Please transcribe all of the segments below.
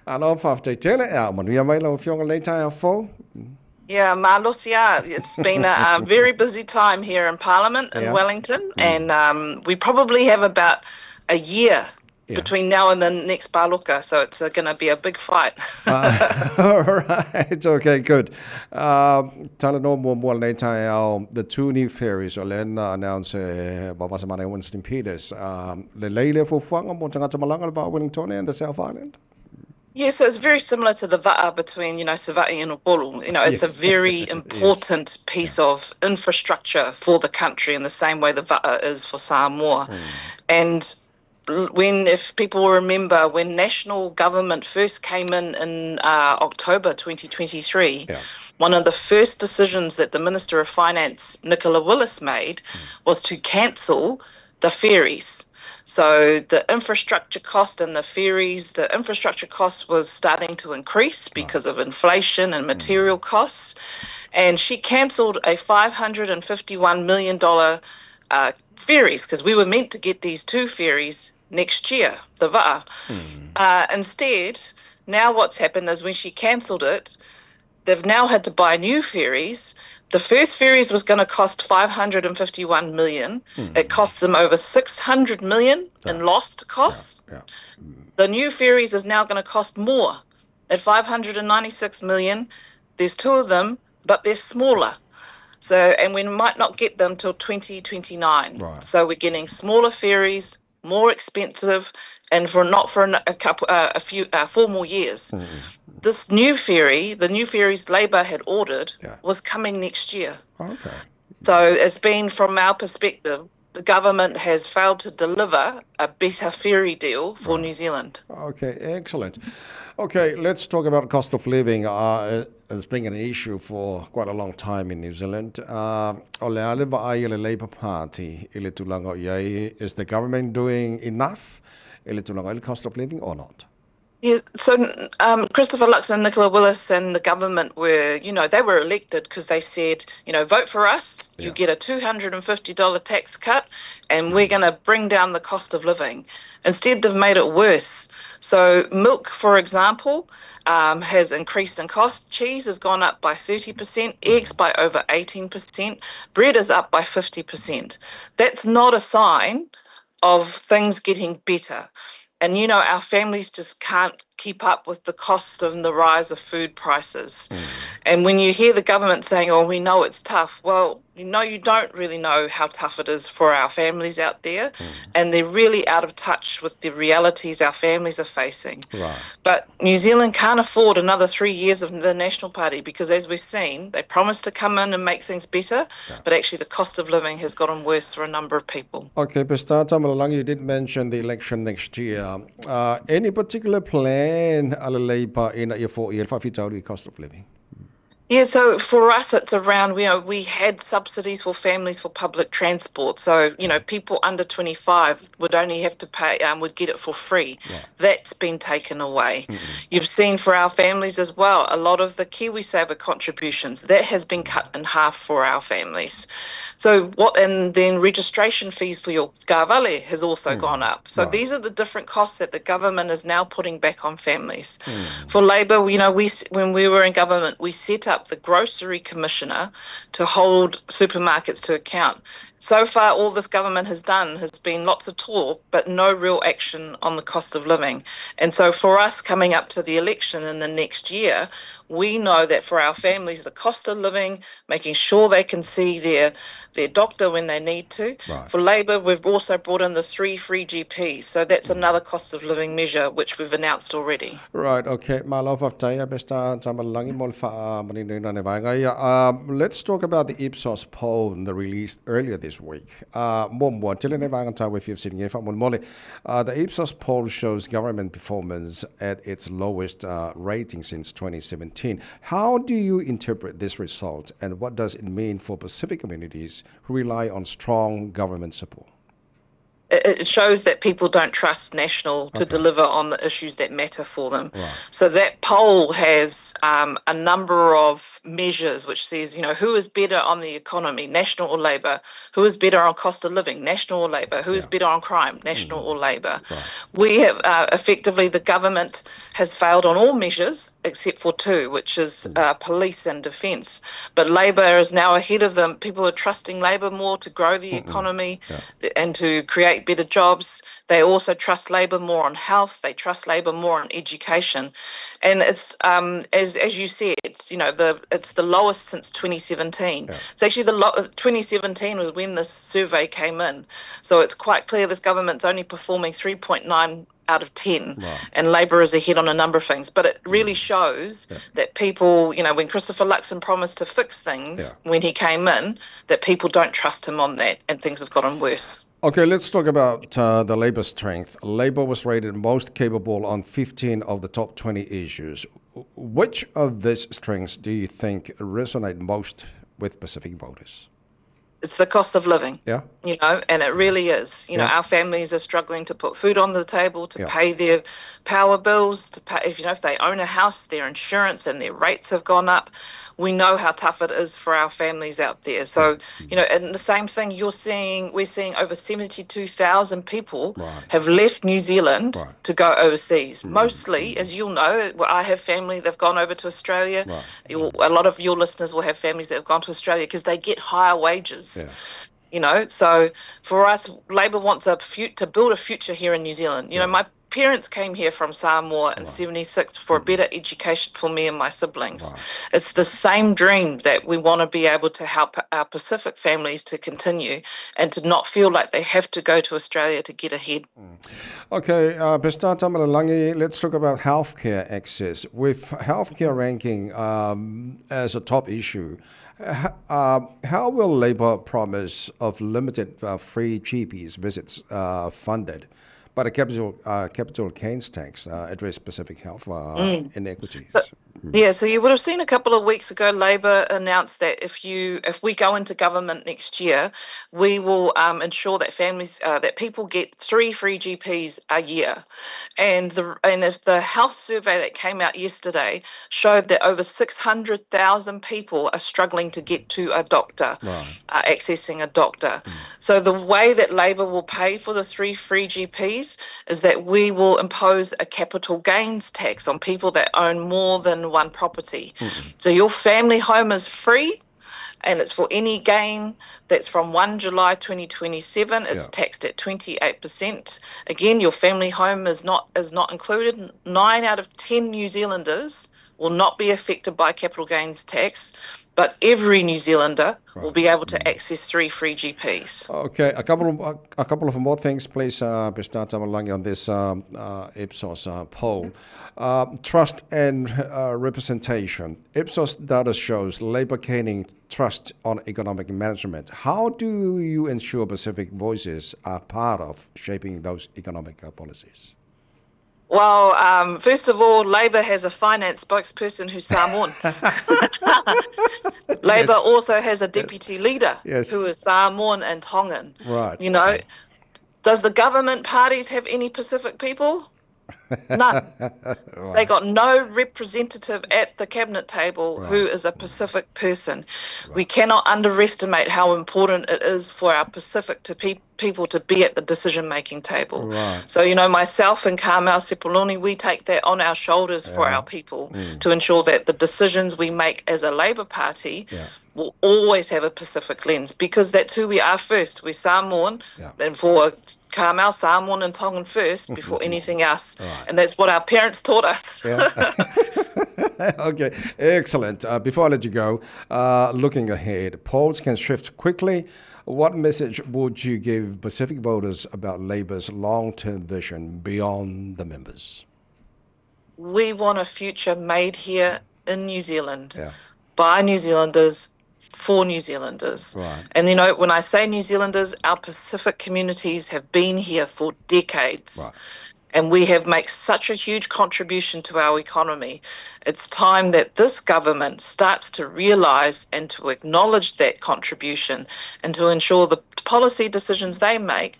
Alo faf te tele mon ia mai lo fiong le tai fo. Yeah, Malu, yeah, it's been a very busy time here in Parliament in Yeah. Wellington, and we probably have about a year Yeah. between now and the next Baluka, so it's going to be a big fight. All right. Okay, good. Talano mo le Taeao, the two new ferries announced Babasamane Winston Peters. Le leile fo fuanga mo tanga tamalanga about Wellington and the South Island. Yeah, so it's very similar to the va'a between, Sava'i and Upolu. It's a Yes. very Yes. important Yeah. piece of infrastructure for the country in the same way the va'a is for Samoa. And if people remember, when national government first came in October 2023, Yeah. one of the first decisions that the Minister of Finance, Nicola Willis, made was to cancel the ferries. So the infrastructure cost and the infrastructure cost was starting to increase because of inflation and material costs. And she cancelled a $551 million ferries because we were meant to get these two ferries next year, the VA. Instead, now what's happened is when she cancelled it, they've now had to buy new ferries. The first ferries was going to cost 551 million. It costs them over 600 million in lost costs. Yeah. The new ferries is now going to cost more at 596 million. There's two of them, but they're smaller. So, and we might not get them till 2029. Right. So we're getting smaller ferries, more expensive, and not for a few 4 more years. This new ferry, the new ferries Labor had ordered, was coming next year. Okay. So it's been, from our perspective, the government has failed to deliver a better ferry deal for New Zealand. Okay, excellent. Okay, let's talk about cost of living. It's been an issue for quite a long time in New Zealand. The Labour Party, is the government doing enough? Cost of living or not? Yeah, so Christopher Luxon and Nicola Willis and the government were, they were elected because they said, vote for us, you get a $250 tax cut, and we're going to bring down the cost of living. Instead, they've made it worse. So milk, for example, has increased in cost. Cheese has gone up by 30%, eggs by over 18%, bread is up by 50%. That's not a sign of things getting better. And, our families just can't keep up with the cost and the rise of food prices. And when you hear the government saying, oh, we know it's tough, well, you don't really know how tough it is for our families out there. And they're really out of touch with the realities our families are facing. Right. But New Zealand can't afford another 3 years of the National Party because, as we've seen, they promised to come in and make things better, but actually the cost of living has gotten worse for a number of people. Okay, Pesetatamalelagi, you did mention the election next year. Any particular plan, Labour, in your 4 year cost of living? Yeah, so for us, it's around, we had subsidies for families for public transport. So, people under 25 would only have to pay, would get it for free. Right. That's been taken away. You've seen for our families as well, a lot of the KiwiSaver contributions, that has been cut in half for our families. So and then registration fees for your kāwale has also gone up. So these are the different costs that the government is now putting back on families. For Labour, when we were in government, we set up the Grocery Commissioner to hold supermarkets to account. So far, all this government has done has been lots of talk, but no real action on the cost of living. And so for us coming up to the election in the next year, we know that for our families, the cost of living, making sure they can see their doctor when they need to. Right. For Labour, we've also brought in the 3 free GPs. So that's another cost of living measure, which we've announced already. Right, okay. Let's talk about the Ipsos poll that released earlier this week. The Ipsos poll shows government performance at its lowest rating since 2017. How do you interpret this result, and what does it mean for Pacific communities who rely on strong government support? It shows that people don't trust National to Okay. deliver on the issues that matter for them. Right. So that poll has a number of measures which says, who is better on the economy, National or Labour? Who is better on cost of living, National or Labour? Who is better on crime, National or Labour? Right. We have effectively, the government has failed on all measures except for two, which is police and defence. But Labour is now ahead of them. People are trusting Labour more to grow the economy and to create better jobs. They also trust Labour more on health. They trust Labour more on education. And it's as you said, it's the lowest since 2017. Yeah. It's actually 2017 was when this survey came in. So it's quite clear this government's only performing 3.9 out of 10, Right. and Labour is ahead on a number of things. But it really shows that people, when Christopher Luxon promised to fix things when he came in, that people don't trust him on that, and things have gotten worse. Okay, let's talk about the Labour strength. Labour was rated most capable on 15 of the top 20 issues. Which of these strengths do you think resonate most with Pacific voters? It's the cost of living. Yeah. And it really is. Our families are struggling to put food on the table, to pay their power bills, to pay, if they own a house, their insurance and their rates have gone up. We know how tough it is for our families out there. So, and the same thing we're seeing over 72,000 people have left New Zealand to go overseas. Mostly, as you'll know, I have family that have gone over to Australia. A lot of your listeners will have families that have gone to Australia because they get higher wages. So for us, Labour wants to build a future here in New Zealand. My parents came here from Samoa in 76 for a better education for me and my siblings. It's the same dream that we want to be able to help our Pacific families to continue and to not feel like they have to go to Australia to get ahead. Okay, Pesetatamalelagi, let's talk about healthcare access. With healthcare ranking as a top issue, how will Labour promise of limited free GPs visits funded by the capital gains tax address specific health inequities? So you would have seen a couple of weeks ago, Labour announced that if we go into government next year, we will ensure that that people get 3 free GPs a year, and if the health survey that came out yesterday showed that over 600,000 people are struggling to get to a doctor, accessing a doctor. So the way that Labour will pay for the 3 free GPs is that we will impose a capital gains tax on people that own more than one property. So your family home is free, and it's for any gain that's from 1 July 2027. It's taxed at 28%. Again, your family home is not included. 9 out of 10 New Zealanders will not be affected by capital gains tax, but every New Zealander will be able to access 3 free GPs. Okay, a couple of more things, please, Pesetatamalelagi, on this Ipsos poll. Trust and representation. Ipsos data shows Labour gaining trust on economic management. How do you ensure Pacific voices are part of shaping those economic policies? Well, first of all, Labour has a finance spokesperson who's Samoan. Labour also has a deputy leader who is Samoan and Tongan. Right. Does the government parties have any Pacific people? None. They got no representative at the cabinet table who is a Pacific person. We cannot underestimate how important it is for our Pacific people to be at the decision-making table. So, myself and Carmel Sepuloni, we take that on our shoulders for our people to ensure that the decisions we make as a Labour Party will always have a Pacific lens, because that's who we are first. We're Samoan, and for Carmel, Samoan and Tongan first before anything else. And that's what our parents taught us. Okay, excellent. Before I let you go, looking ahead, polls can shift quickly. What message would you give Pacific voters about Labour's long-term vision beyond the members? We want a future made here in New Zealand by New Zealanders for New Zealanders. And when I say New Zealanders, our Pacific communities have been here for decades. And we have made such a huge contribution to our economy. It's time that this government starts to realise and to acknowledge that contribution and to ensure the policy decisions they make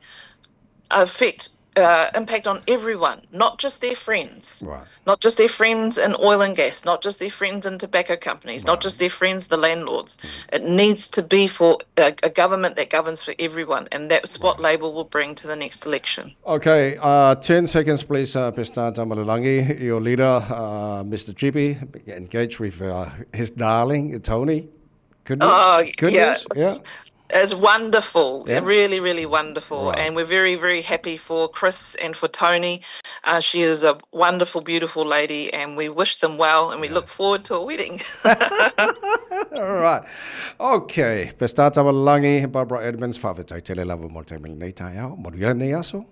impact on everyone, not just their friends, Right. not just their friends in oil and gas, not just their friends in tobacco companies, not just their friends, the landlords. It needs to be for a government that governs for everyone, and that's what Labour will bring to the next election. Okay, 10 seconds, please, Pesetatamalelagi. Your leader, Mr. Chippy, engaged with his darling, Tony. Good news? Oh, Good yeah. news? Yeah. It's wonderful, Yeah. really, really wonderful. Right. And we're very, very happy for Chris and for Tony. She is a wonderful, beautiful lady, and we wish them well, and we look forward to a wedding. All right. Okay. Pesetatamalelagi, Barbara Edmonds, Whawhetau lava mo te nei Taeao. Mo ria nei aso.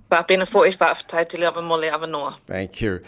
Pāpena fo e whaafatai te lewa mo le awanoa. Thank you.